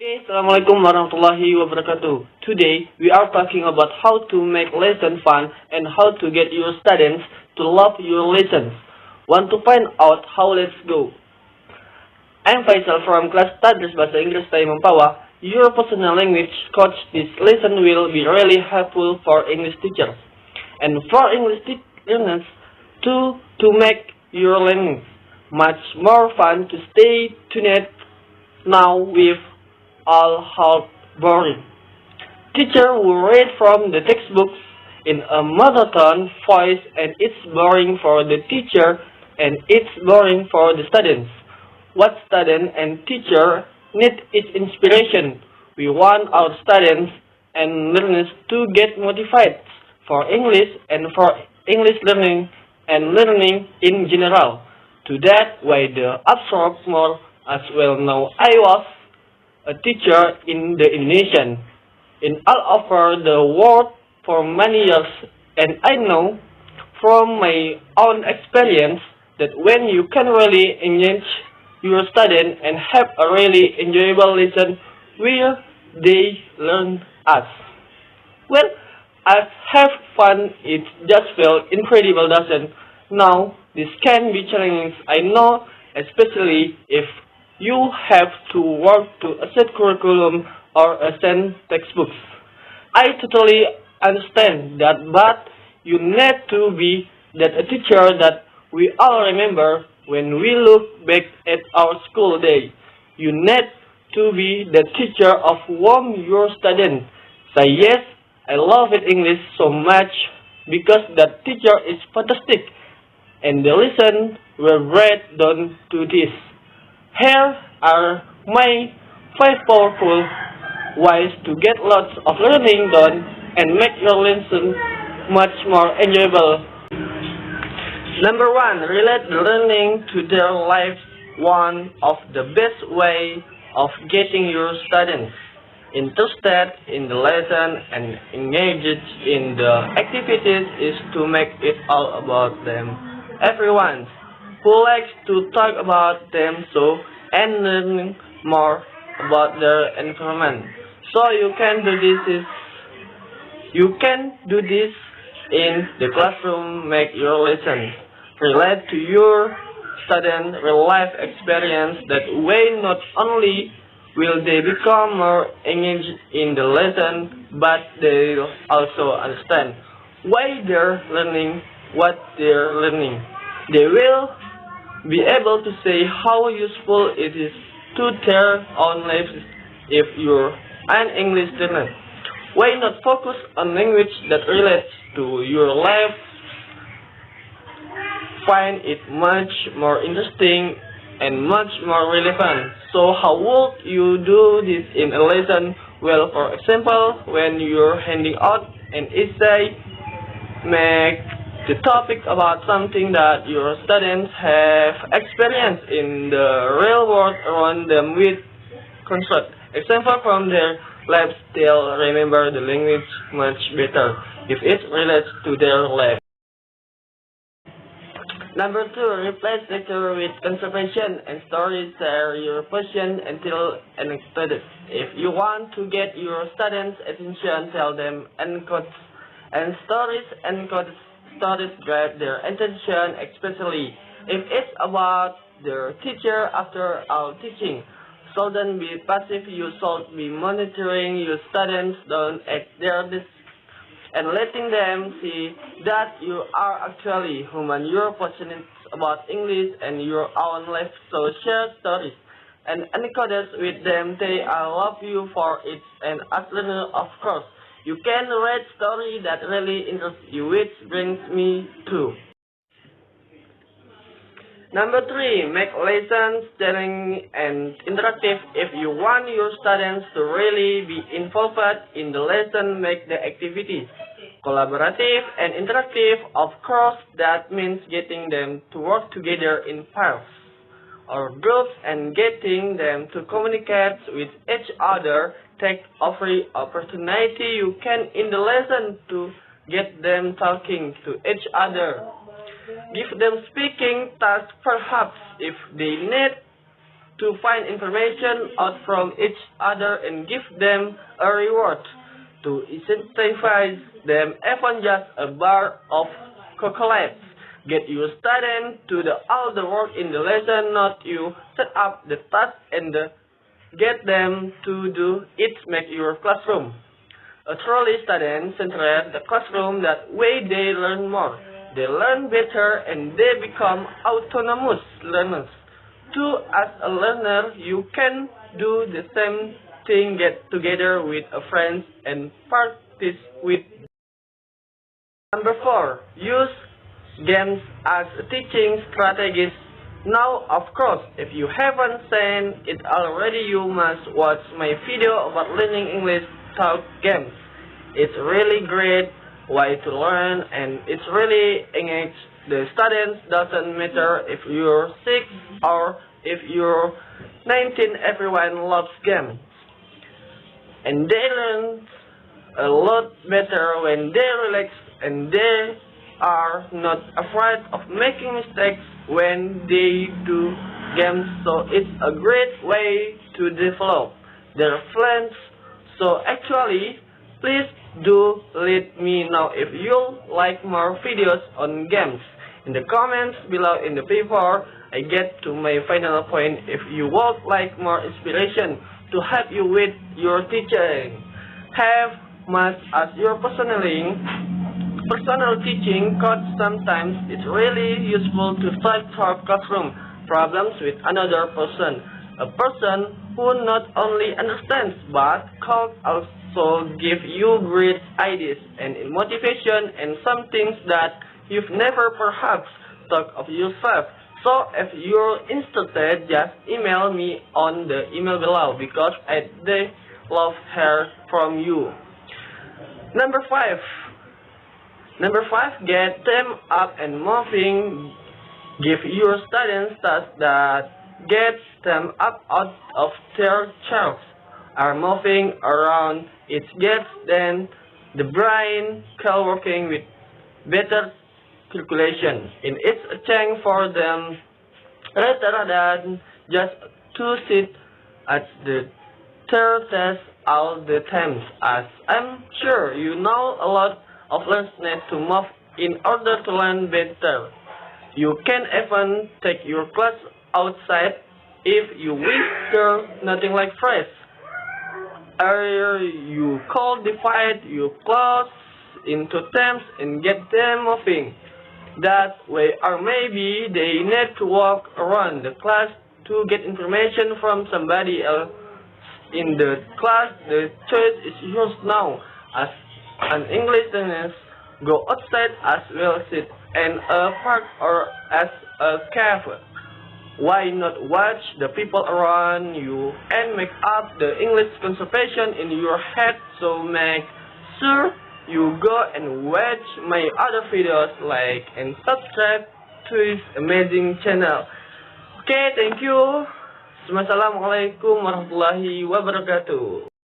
Okay, Assalamualaikum warahmatullahi wabarakatuh. Today, we are talking about how to make lesson fun and how to get your students to love your lessons. Want to find out how? Let's go. I'm Faisal from class Studies Bahasa Inggris Taimam Pawa. Your personal language coach. This lesson will be really helpful for English teachers and for English learners to make your learning much more fun. To stay tuned now with all how boring. Teacher will read from the textbooks in a monotone voice, and it's boring for the teacher and it's boring for the students. What student and teacher need is inspiration. We want our students and learners to get motivated for English and for English learning and learning in general. To that way, the absorb more as well. Now I was a teacher in the Indonesian in all over the world for many years, and I know from my own experience that when you can really engage your student and have a really enjoyable lesson where they learn us. Well, I have fun, it just felt incredible, doesn't? Now, this can be challenging, I know, especially if you have to work to a set curriculum or assign textbooks. I totally understand that, but you need to be that a teacher that we all remember when we look back at our school day. You need to be the teacher of whom your student say, yes, I love it English so much because that teacher is fantastic, and the lesson were read down to this. Here are my 5 powerful ways to get lots of learning done and make your lesson much more enjoyable. Number 1, relate the learning to their lives. One of the best way of getting your students interested in the lesson and engaged in the activities is to make it all about them. Everyone who likes to talk about themselves and learning more about their environment. So you can do this in the classroom. Make your lesson relate to your student real life experience. That way, not only will they become more engaged in the lesson, but they'll also understand why they're learning what they're learning. They will be able to say how useful it is to their own lives if you're an English learner. Why not focus on language that relates to your life? Find it much more interesting and much more relevant. So how would you do this in a lesson? Well, for example, when you're handing out an essay, make the topic about something that your students have experienced in the real world around them with construct example from their lives. They'll remember the language much better if it relates to their life. Number 2, replace lecture with conversation and stories. Share your passion until anecdotes. If you want to get your students' attention, tell them anecdotes and stories. Stories grab their attention, especially if it's about their teacher after our teaching. So don't be passive, you should be monitoring your students, don't act their and letting them see that you are actually human. You're passionate about English and your own life, so share stories and anecdotes with them. They love you for it, and as learner, of course, you can read story that really interests you, which brings me to number 3, make lessons challenging and interactive. If you want your students to really be involved in the lesson, make the activity collaborative and interactive. Of course, that means getting them to work together in pairs or groups and getting them to communicate with each other. Take every opportunity you can in the lesson to get them talking to each other. Give them speaking tasks, perhaps if they need to find information out from each other and give them a reward. To incentivize them, even just a bar of chocolate. Get your student to do all the work in the lesson, not you set up the task and get them to do it. Make your classroom a truly student-centered classroom. That way they learn more, they learn better, and they become autonomous learners. Too, as a learner, you can do the same thing, get together with a friend and practice with. Number 4. Use games as teaching strategies. Now, of course, if you haven't seen it already, you must watch my video about learning English through games. It's really great way to learn, and it's really engage the students. Doesn't matter if you're 6 or if you're 19, everyone loves games. And they learn a lot better when they relax and they are not afraid of making mistakes when they do games. So it's a great way to develop their plans. So actually, please do let me know if you like more videos on games in the comments below. In the paper, I get to my final point. If you would like more inspiration to help you with your teaching, have much as your personal teaching coach. Sometimes it's really useful to solve classroom problems with another person, a person who not only understands but can also give you great ideas and motivation and some things that you've never perhaps thought of yourself. So if you're interested, just email me on the email below, because I'd love to hear from you. Number 5, get them up and moving. Give your students tasks that get them up out of their chairs, are moving around. It gets then the brain working with better calculation. And it's a chance for them rather than just to sit at the test all the time. As I'm sure you know, a lot of learners need to move in order to learn better. You can even take your class outside if you wish. There's nothing like fresh air. You could divide your class into teams and get them moving that way. Or maybe they need to walk around the class to get information from somebody else in the class. The choice is yours now. As an English learner, go outside as well, sit in a park or as a cafe. Why not watch the people around you and make up the English conversation in your head? So make sure you go and watch my other videos, like and subscribe to this amazing channel. Okay, thank you. Assalamualaikum warahmatullahi wabarakatuh.